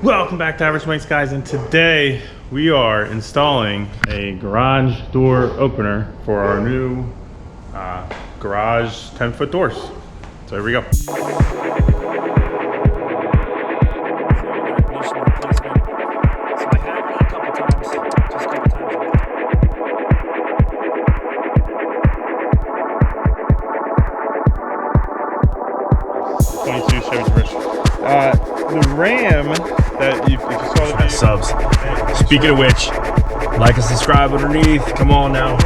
Welcome back to Average Mike's, guys, and today we are installing a garage door opener for our new garage 10-foot doors. So here we go. The RAM that if you saw the video, subs. Speaking of which, like and subscribe underneath. Come on now.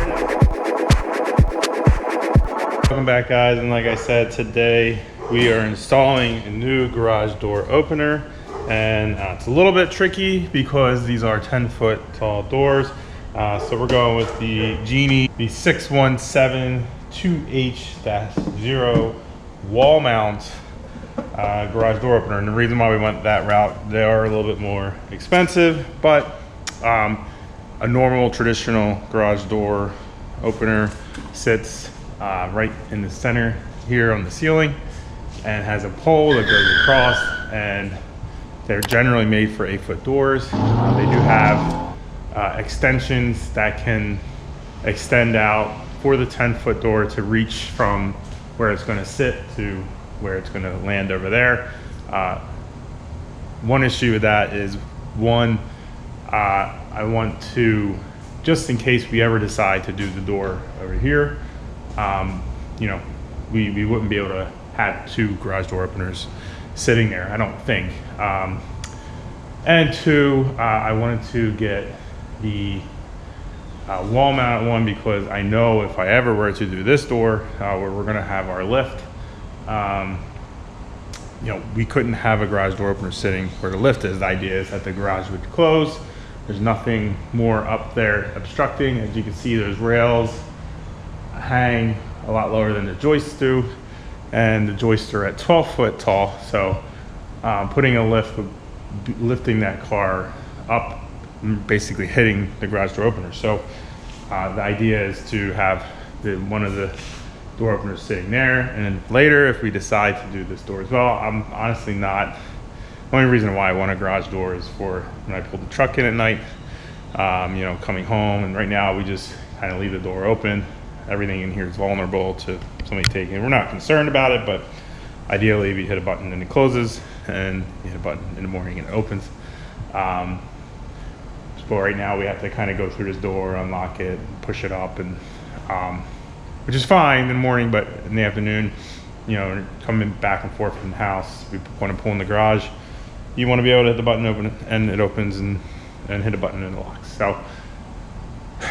Welcome back, guys, and like I said, today we are installing a new garage door opener, and it's a little bit tricky because these are 10-foot tall doors. So we're going with the Genie 6172H-O wall mount garage door opener. And the reason why we went that route, they are a little bit more expensive, but a normal traditional garage door opener sits right in the center here on the ceiling and has a pole that goes across, and they're generally made for 8-foot doors. They do have extensions that can extend out for the 10-foot door to reach from where it's going to sit to where it's going to land over there. One issue with that is, I want to, just in case we ever decide to do the door over here, you know, we wouldn't be able to have two garage door openers sitting there, I don't think. And two, I wanted to get the wall mount one because I know if I ever were to do this door where we're going to have our lift, you know, we couldn't have a garage door opener sitting where the lift is. The idea is that the garage would close. There's nothing more up there obstructing. As you can see, those rails hang a lot lower than the joists do, and the joists are at 12 foot tall. So putting a lift, lifting that car up, basically hitting the garage door opener. So the idea is to have one of the door openers sitting there, and then later if we decide to do this door as well, I'm honestly not, the only reason why I want a garage door is for when I pull the truck in at night, you know, coming home. And right now we just kind of leave the door open. Everything in here is vulnerable to somebody taking it. We're not concerned about it, but ideally if you hit a button and it closes, and you hit a button in the morning and it opens. But right now we have to kind of go through this door, unlock it, push it up, and which is fine in the morning, but in the afternoon, you know, coming back and forth from the house, we want to pull in the garage, you want to be able to hit the button, open it, and it opens, and hit a button and it locks. So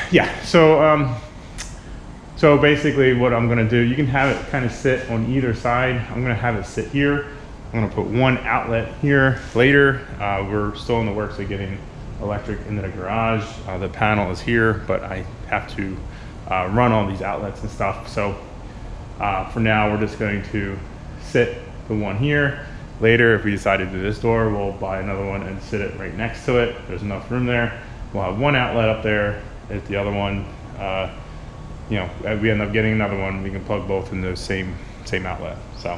yeah, so so basically what I'm going to do, you can have it kind of sit on either side. I'm going to have it sit here. I'm going to put one outlet here later. We're still in the works of getting electric into the garage. The panel is here, but I have to run all these outlets and stuff. So for now, we're just going to sit the one here. Later, if we decide to do this door, we'll buy another one and sit it right next to it. There's enough room there. We'll have one outlet up there. If the other one, you know, we end up getting another one, we can plug both in the same outlet. So,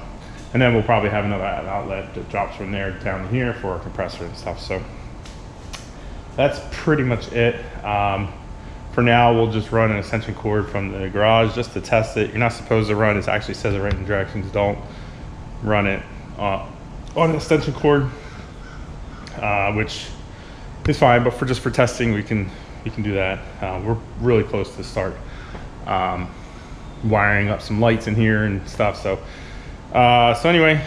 and then we'll probably have another outlet that drops from there down here for our compressor and stuff. So that's pretty much it. For now, we'll just run an extension cord from the garage just to test it. You're not supposed to run, it actually says it right in the directions, don't run it on an extension cord, which is fine, but just for testing, we can do that. We're really close to start wiring up some lights in here and stuff. So anyway,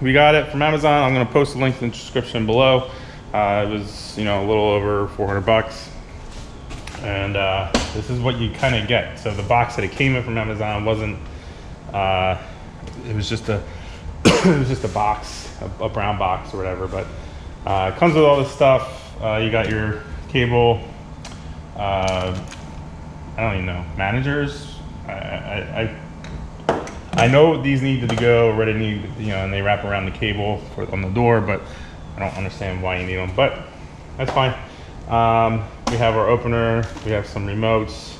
we got it from Amazon. I'm gonna post a link in the description below. It was, you know, a little over 400 bucks. And this is what you kind of get. So the box that it came in from Amazon wasn't, it was just a it was just a box, a brown box or whatever, but it comes with all this stuff. You got your cable, I don't even know, managers. I know these needed to go, or they need, you know, and they wrap around the cable on the door, but I don't understand why you need them, but that's fine. We have our opener, we have some remotes,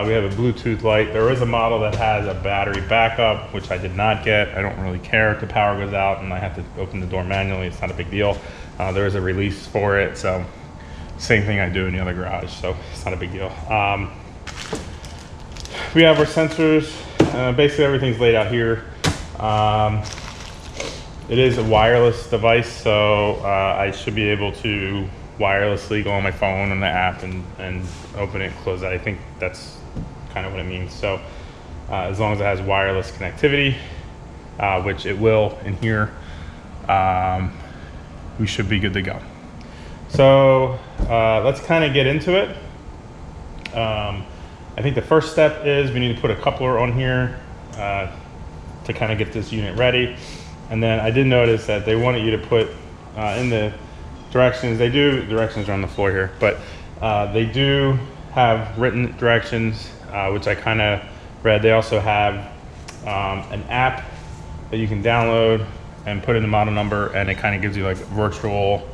We have a Bluetooth light. There is a model that has a battery backup, which I did not get. I don't really care if the power goes out and I have to open the door manually. It's not a big deal. There is a release for it, so same thing I do in the other garage, so it's not a big deal. We have our sensors. Basically everything's laid out here. It is a wireless device, so I should be able to wirelessly go on my phone and the app and open it, close it. I think that's kind of what it means. So as long as it has wireless connectivity, which it will in here, we should be good to go. So let's kind of get into it. I think the first step is we need to put a coupler on here to kind of get this unit ready. And then I did notice that they wanted you to put in the directions, directions are on the floor here, but they do have written directions, which I kind of read. They also have an app that you can download and put in the model number, and it kind of gives you like virtual,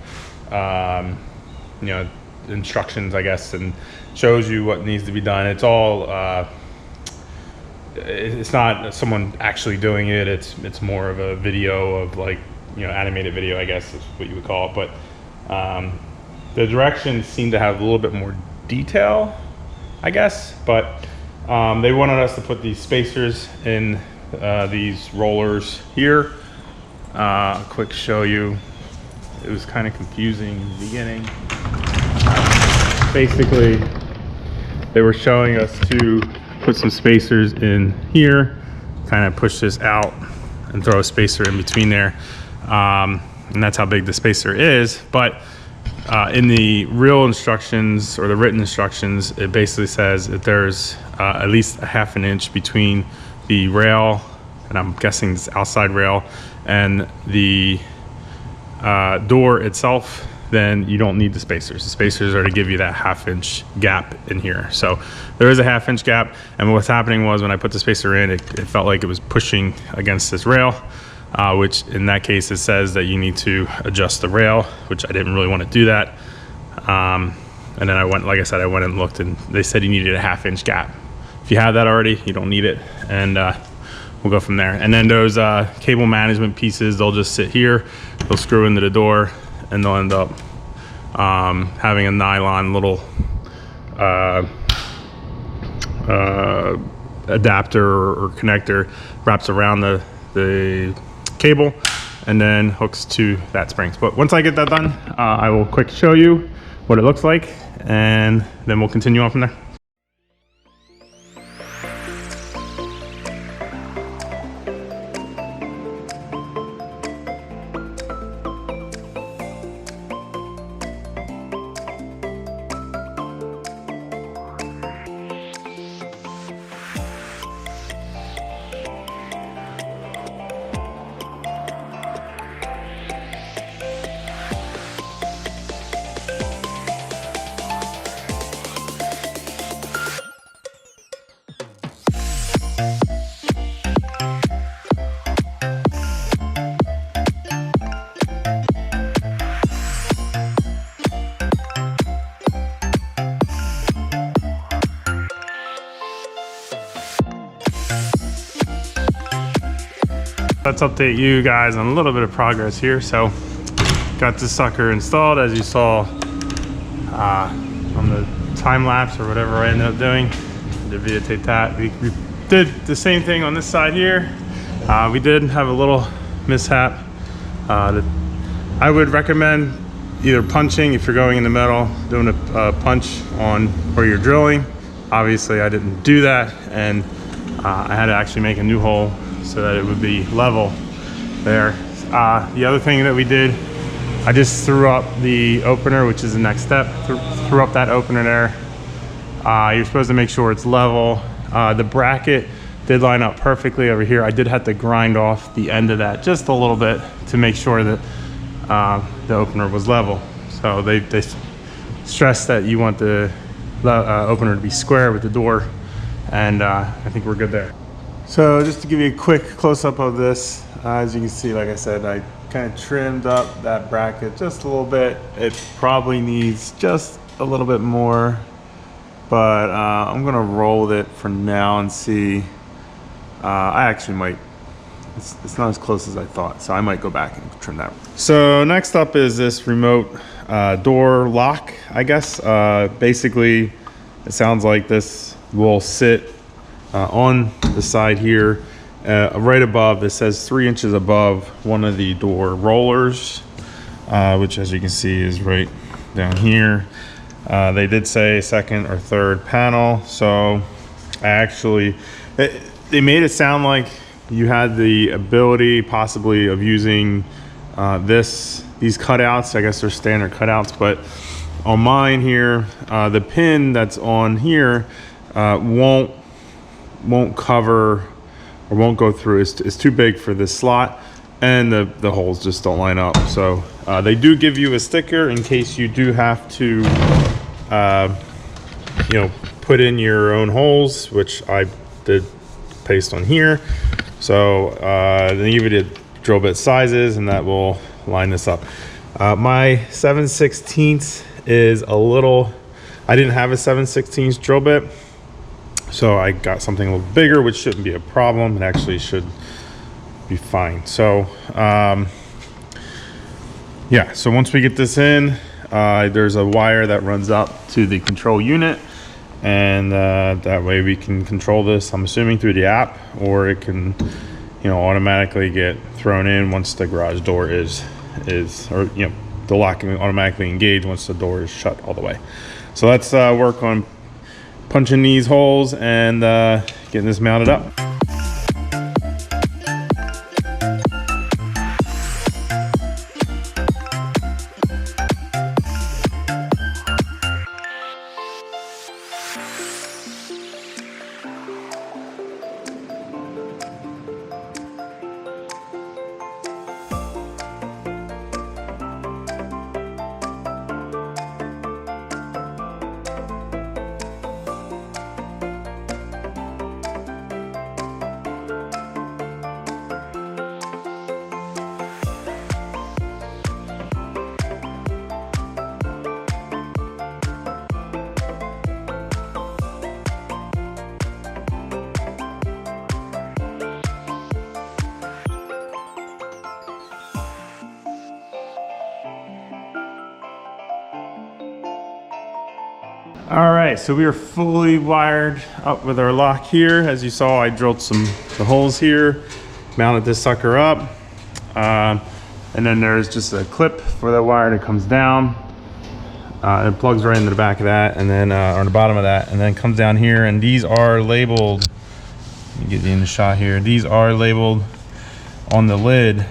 you know, instructions, I guess, and shows you what needs to be done. It's all, it's not someone actually doing it. It's more of a video of, like, you know, animated video, I guess is what you would call it. But the directions seem to have a little bit more detail, I guess. But they wanted us to put these spacers in these rollers here. Quick show you. It was kind of confusing in the beginning. Basically, they were showing us to put some spacers in here, kind of push this out and throw a spacer in between there. And that's how big the spacer is. But in the real instructions, or the written instructions, it basically says that there's at least a ½ an inch between the rail, and I'm guessing this outside rail, and the door itself. Then you don't need the spacers. The spacers are to give you that ½ inch gap in here. So there is a ½ inch gap, and what's happening was when I put the spacer in, it felt like it was pushing against this rail, which in that case it says that you need to adjust the rail, which I didn't really want to do that. And then I went, like I said, I went and looked, and they said you needed a ½ inch gap. If you have that already, you don't need it, and we'll go from there. And then those cable management pieces, they'll just sit here, they'll screw into the door, and they'll end up having a nylon little adapter or connector wraps around the cable and then hooks to that springs. But once I get that done, I will quick show you what it looks like, and then we'll continue on from there. Let's update you guys on a little bit of progress here. So got this sucker installed, as you saw on the time lapse or whatever I ended up doing. To videotape that, we did the same thing on this side here. We did have a little mishap. I would recommend either punching, if you're going in the metal, doing a punch on where you're drilling. Obviously I didn't do that, and I had to actually make a new hole so that it would be level there. The other thing that we did, I just threw up the opener, which is the next step. Threw up that opener there. You're supposed to make sure it's level. The bracket did line up perfectly over here. I did have to grind off the end of that just a little bit to make sure that the opener was level. So they stress that you want the opener to be square with the door, and I think we're good there. So just to give you a quick close-up of this, as you can see, like I said, I kind of trimmed up that bracket just a little bit. It probably needs just a little bit more but I'm gonna roll it for now and see. I actually might, it's not as close as I thought, so I might go back and trim that. So next up is this remote door lock, I guess. Basically, it sounds like this will sit on the side here, right above. It says 3 inches above one of the door rollers, which, as you can see, is right down here. They did say second or third panel, so I actually, they made it sound like you had the ability possibly of using these cutouts. I guess they're standard cutouts, but on mine here, the pin that's on here won't cover or won't go through. It's too big for this slot, and the holes just don't line up. So they do give you a sticker in case you do have to you know, put in your own holes, which I did paste on here. So they give you the drill bit sizes, and that will line this up. My 7/16 is a little, I didn't have a 7/16 drill bit, so I got something a little bigger, which shouldn't be a problem. It actually should be fine. So yeah, so once we get this in, there's a wire that runs up to the control unit, and that way we can control this, I'm assuming, through the app, or it can, you know, automatically get thrown in once the garage door is or, you know, the lock can automatically engage once the door is shut all the way. So let's work on punching these holes and getting this mounted up. All right, so we are fully wired up with our lock here. As you saw, I drilled the holes here, mounted this sucker up, and then there's just a clip for that wire that comes down. It plugs right into the back of that, and then on the bottom of that, and then comes down here. And these are labeled. Let me get you in the shot here. These are labeled on the lid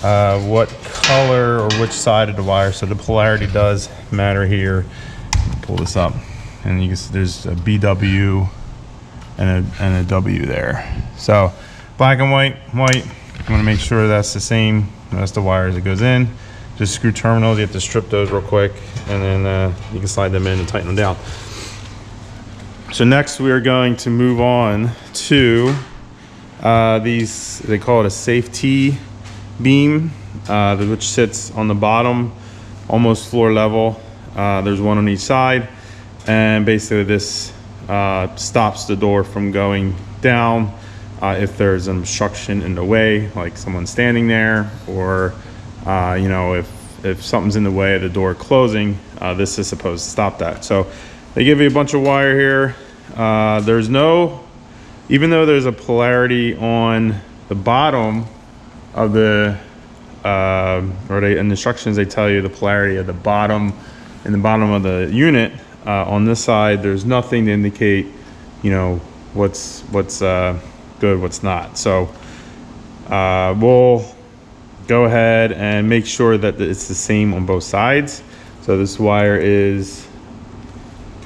what color or which side of the wire. So the polarity does matter here. Pull this up, and you can see there's a BW and a W there. So black and white. I'm going to make sure that's the same. That's the wires that goes in. Just screw terminals. You have to strip those real quick, and then you can slide them in and tighten them down. So next we are going to move on to these. They call it a safety beam, which sits on the bottom, almost floor level. There's one on each side, and basically this stops the door from going down if there's an obstruction in the way, like someone standing there, or you know, if something's in the way of the door closing, this is supposed to stop that. So they give you a bunch of wire here. There's no, even though there's a polarity on the bottom of the or in the instructions they tell you the polarity of the bottom, in the bottom of the unit, on this side there's nothing to indicate, you know, what's good, what's not. So we'll go ahead and make sure that it's the same on both sides. So this wire is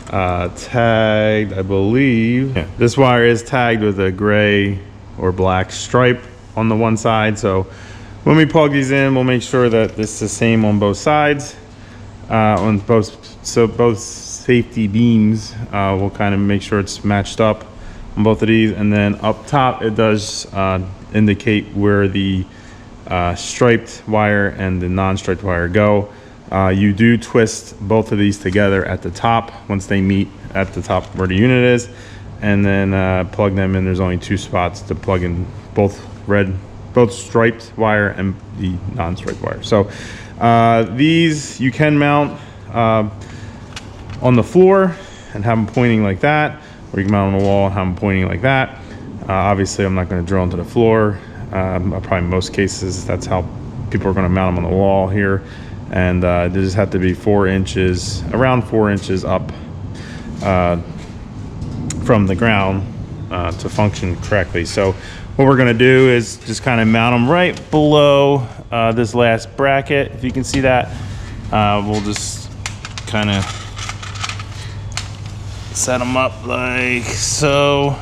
tagged, I believe. Yeah, this wire is tagged with a gray or black stripe on the one side. So when we plug these in, we'll make sure that it's the same on both sides. On both, so both safety beams, we'll kind of make sure it's matched up on both of these. And then up top, it does indicate where the striped wire and the non-striped wire go. You do twist both of these together at the top once they meet at the top where the unit is, and then plug them in. There's only 2 spots to plug in both striped wire and the non-striped wire. So these you can mount on the floor and have them pointing like that, or you can mount on the wall and have them pointing like that. Obviously, I'm not going to drill into the floor. Probably in most cases, that's how people are going to mount them on the wall here. And they just have to be 4 inches, around 4 inches up from the ground to function correctly. So what we're going to do is just kind of mount them right below this last bracket. If you can see that, we'll just kind of set them up like so.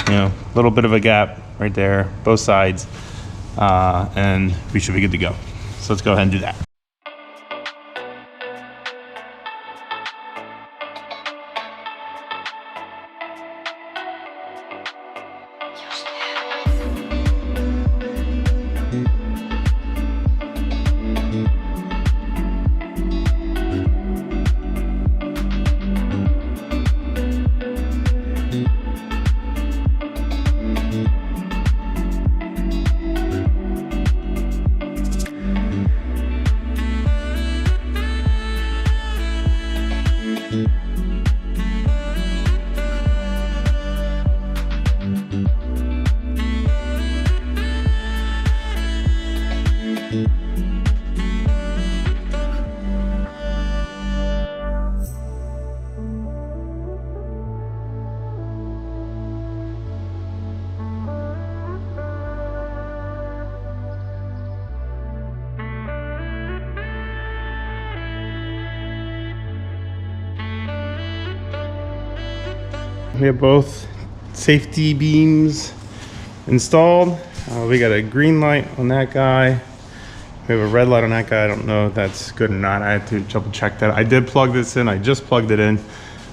You know, a little bit of a gap right there, both sides, and we should be good to go. So let's go ahead and do that. We have both safety beams installed. We got a green light on that guy. We have a red light on that guy. I don't know if that's good or not. I had to double check that. I did plug this in. I just plugged it in.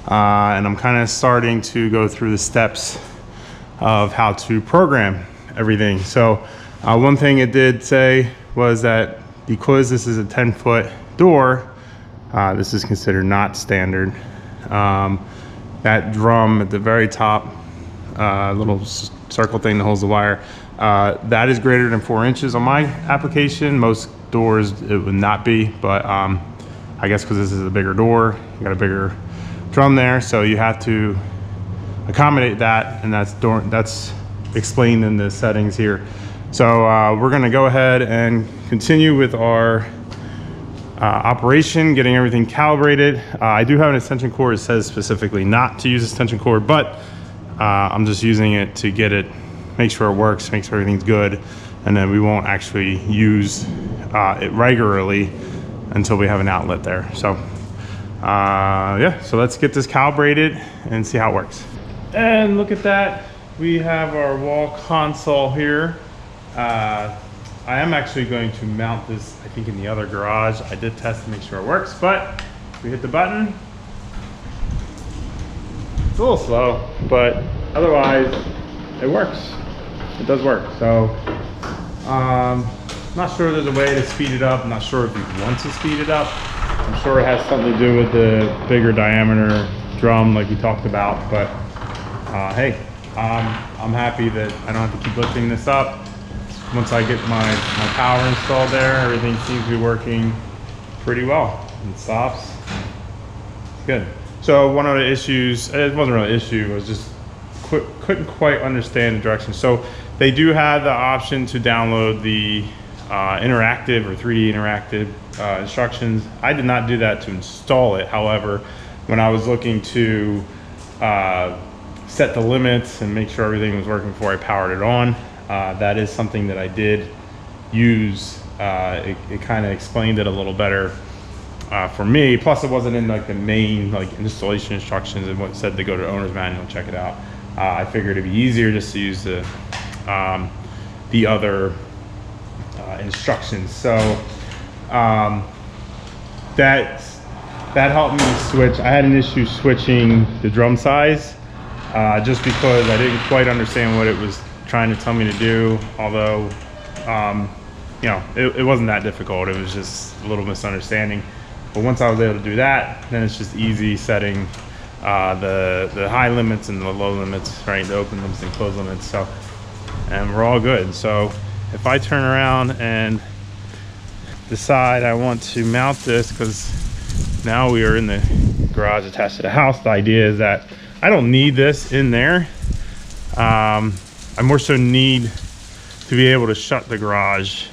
And I'm kind of starting to go through the steps of how to program everything. So one thing it did say was that because this is a 10-foot door, this is considered not standard. That drum at the very top, little circle thing that holds the wire, that is greater than 4 inches on my application. Most doors it would not be, but I guess because this is a bigger door, you got a bigger drum there, so you have to accommodate that, and that's explained in the settings here. So we're gonna go ahead and continue with our operation, getting everything calibrated. I do have an extension cord. It says specifically not to use this extension cord, but I'm just using it to get it, make sure it works, make sure everything's good, and then we won't actually use it regularly until we have an outlet there. So yeah, so let's get this calibrated and see how it works. And look at that, we have our wall console here. I am actually going to mount this, I think, in the other garage. I did test to make sure it works, but we hit the button. It's a little slow, but otherwise it works. It does work. So not sure there's a way to speed it up. I'm not sure if you want to speed it up. I'm sure it has something to do with the bigger diameter drum like we talked about, but hey, I'm happy that I don't have to keep lifting this up. Once I get my power installed there, everything seems to be working pretty well. It stops. Good. So one of the issues, it wasn't really an issue, it was just couldn't quite understand the directions. So they do have the option to download the interactive or 3D interactive instructions. I did not do that to install it. However, when I was looking to set the limits and make sure everything was working before I powered it on, that is something that I did use. It kind of explained it a little better for me. Plus, it wasn't in like the main like installation instructions and what said to go to owner's manual and check it out. I figured it'd be easier just to use the other instructions. So that helped me switch. I had an issue switching the drum size just because I didn't quite understand what it was trying to tell me to do, although you know, it wasn't that difficult. It was just a little misunderstanding. But once I was able to do that, then it's just easy setting the high limits and the low limits, right? The open limits and close limits. So, and we're all good. So if I turn around and decide I want to mount this, because now we are in the garage attached to the house, the idea is that I don't need this in there. I more so need to be able to shut the garage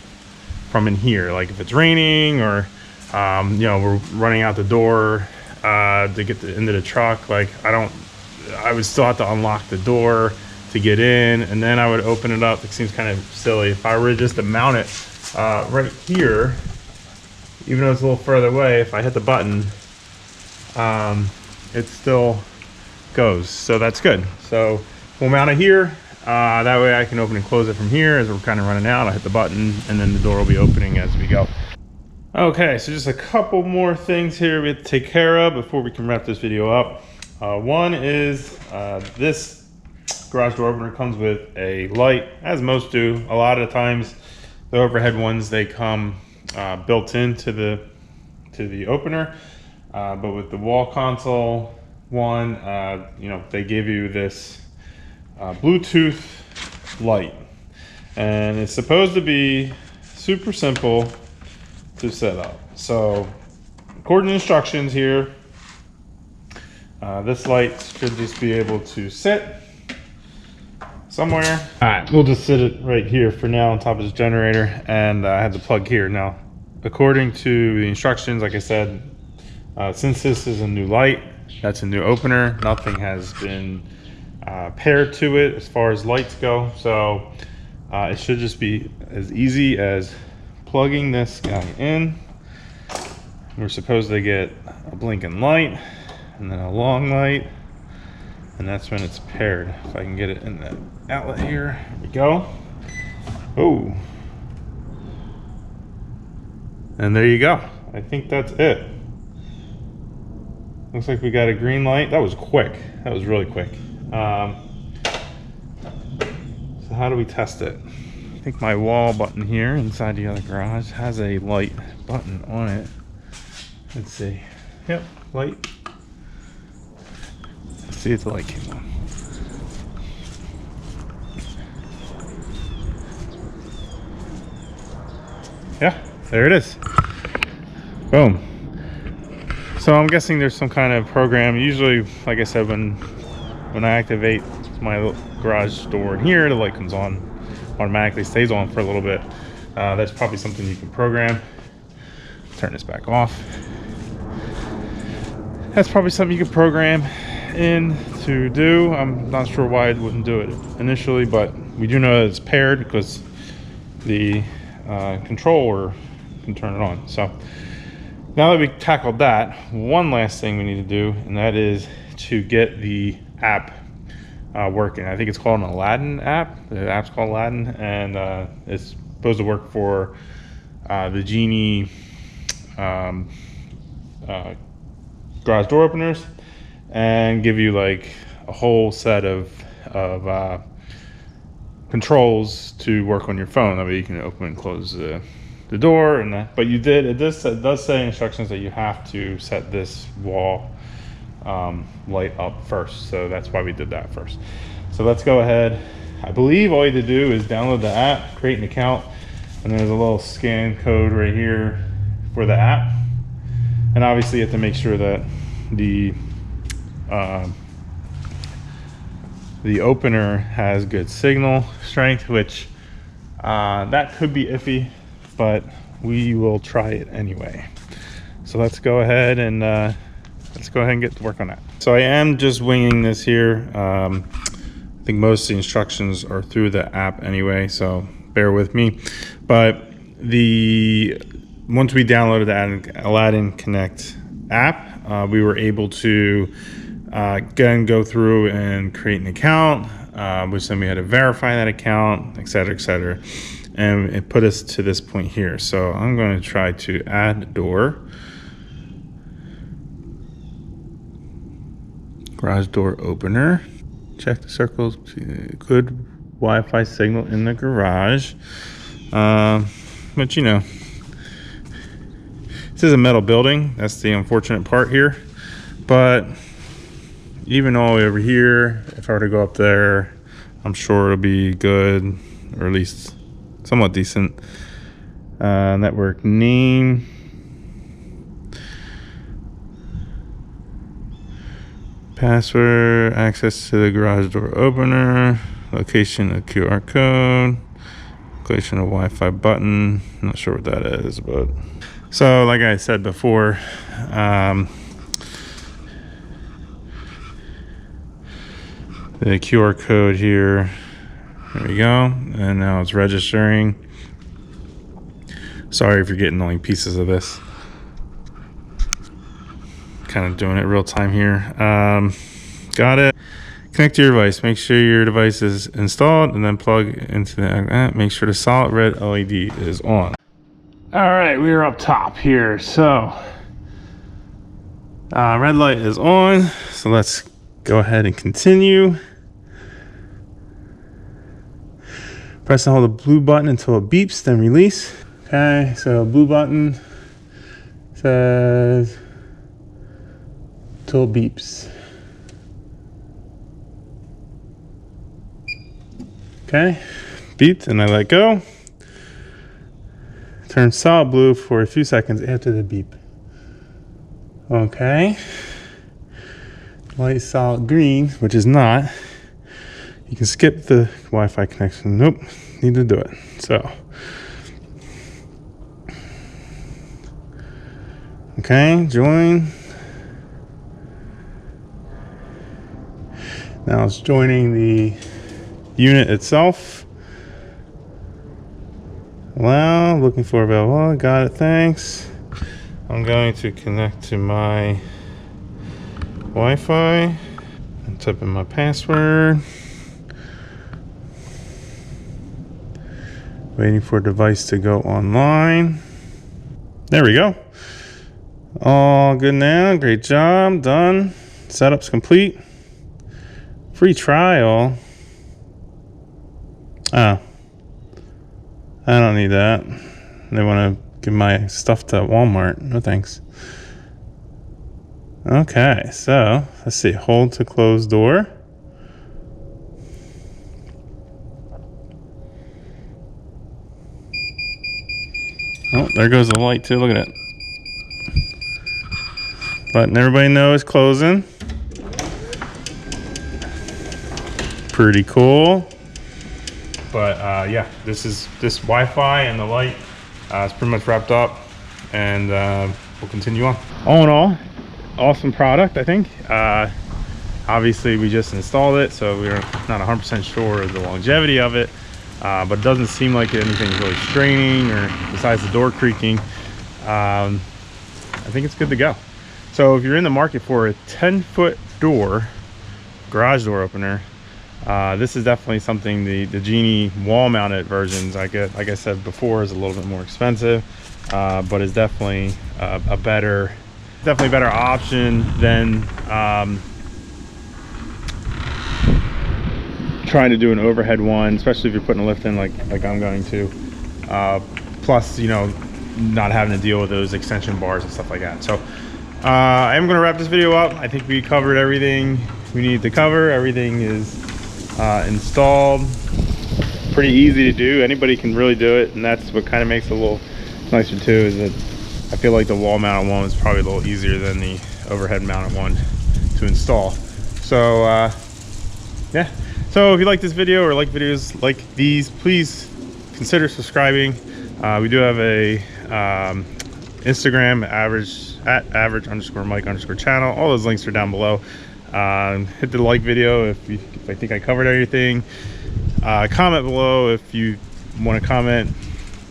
from in here. Like if it's raining or you know, we're running out the door to get into the truck, like I would still have to unlock the door to get in, and then I would open it up. It seems kind of silly. If I were just to mount it right here, even though it's a little further away, if I hit the button, it still goes. So that's good. So we'll mount it here. That way I can open and close it from here. As we're kind of running out, I'll hit the button and then the door will be opening as we go. Okay, so just a couple more things here we have to take care of before we can wrap this video up. One is this garage door opener comes with a light, as most do. A lot of the times the overhead ones, they come built into the opener, but with the wall console one, you know, they give you this Bluetooth light, and it's supposed to be super simple to set up. So according to instructions here, this light should just be able to sit somewhere. All right, we'll just sit it right here for now on top of this generator, and I have the plug here. Now, according to the instructions, like I said, since this is a new light, that's a new opener, nothing has been paired to it as far as lights go. So it should just be as easy as plugging this guy in. We're supposed to get a blinking light and then a long light, and that's when it's paired. If I can get it in the outlet here, here we go. Oh, and there you go. I think that's it. Looks like we got a green light. That was quick. That was really quick. So how do we test it? I think my wall button here inside the other garage has a light button on it. Let's see. Yep, light. Let's see if the light came on. Yeah, there it is. Boom. So I'm guessing there's some kind of program. Usually, like I said, when I activate my garage door in here, the light comes on, automatically stays on for a little bit. That's probably something you can program. Turn this back off. That's probably something you can program in to do. I'm not sure why it wouldn't do it initially, but we do know that it's paired because the controller can turn it on. So now that we tackled that, one last thing we need to do, and that is to get the app working. I think it's called an Aladdin app. The app's called Aladdin, and it's supposed to work for the Genie garage door openers, and give you like a whole set of controls to work on your phone. That way you can open and close the door and that. But it does say instructions that you have to set this wall light up first, so that's why we did that first. So let's go ahead. I believe all you have to do is download the app, create an account, and there's a little scan code right here for the app. And obviously you have to make sure that the opener has good signal strength, which that could be iffy, but we will try it anyway. So let's go ahead and get to work on that. So I am just winging this here. I think most of the instructions are through the app anyway, so bear with me. But once we downloaded the Aladdin Connect app, we were able to again go through and create an account, which then we had to verify that account, etc., and it put us to this point here. So I'm going to try to add door, garage door opener, check the circles, good Wi-Fi signal in the garage. But you know, this is a metal building. That's the unfortunate part here. But even all the way over here, if I were to go up there, I'm sure it'll be good, or at least somewhat decent. Network name. Password, access to the garage door opener, location of QR code, location of Wi-Fi button. I'm not sure what that is, but so like I said before, the QR code here. There we go. And now it's registering. Sorry if you're getting only pieces of this. Kind of doing it real time here. Got it. Connect to your device. Make sure your device is installed and then plug into the make sure the solid red LED is on. All right, we are up top here. So red light is on. So let's go ahead and continue. Press and hold the blue button until it beeps, then release. Okay, so blue button says till it beeps. Okay, beeped and I let go. Turn solid blue for a few seconds after the beep. Okay. Light solid green, which is not. You can skip the Wi-Fi connection. Nope, need to do it. So, okay, join. Now it's joining the unit itself. Allow, looking for available. Got it, thanks. I'm going to connect to my Wi-Fi and type in my password. Waiting for device to go online. There we go. All good now. Great job. Done. Setup's complete. Free trial. Oh. I don't need that. They want to give my stuff to Walmart. No thanks. Okay, so let's see. Hold to close door. Oh, there goes the light too. Look at it. Letting everybody know it's closing. Pretty cool. But yeah, this Wi-Fi and the light is pretty much wrapped up, and we'll continue on. All in all, awesome product, I think. Obviously, we just installed it, so we're not 100% sure of the longevity of it. But it doesn't seem like anything's really straining, or besides the door creaking. I think it's good to go. So if you're in the market for a 10-foot door, garage door opener, this is definitely something. The Genie wall-mounted versions, like I said before, is a little bit more expensive, but is definitely a better option than trying to do an overhead one, especially if you're putting a lift in like I'm going to. Plus, you know, not having to deal with those extension bars and stuff like that. So I am going to wrap this video up. I think we covered everything we need to cover. Everything is installed. Pretty easy to do. Anybody can really do it, and that's what kind of makes it a little nicer too, is that I feel like the wall mounted one is probably a little easier than the overhead mounted one to install. So yeah. So if you like this video or like videos like these, please consider subscribing. We do have a Instagram, average_Mike_channel. All those links are down below. Hit the like video if I think I covered everything. Comment below if you want to comment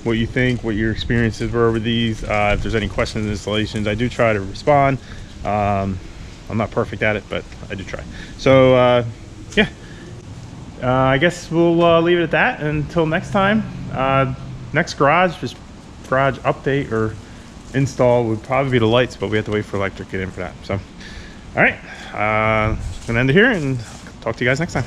what you think, what your experiences were with these. If there's any questions and installations, I do try to respond. I'm not perfect at it, but I do try. So yeah. I guess we'll leave it at that until next time. Next garage update or install would probably be the lights, but we have to wait for electric to get in for that. So all right, I'm gonna end it here and talk to you guys next time.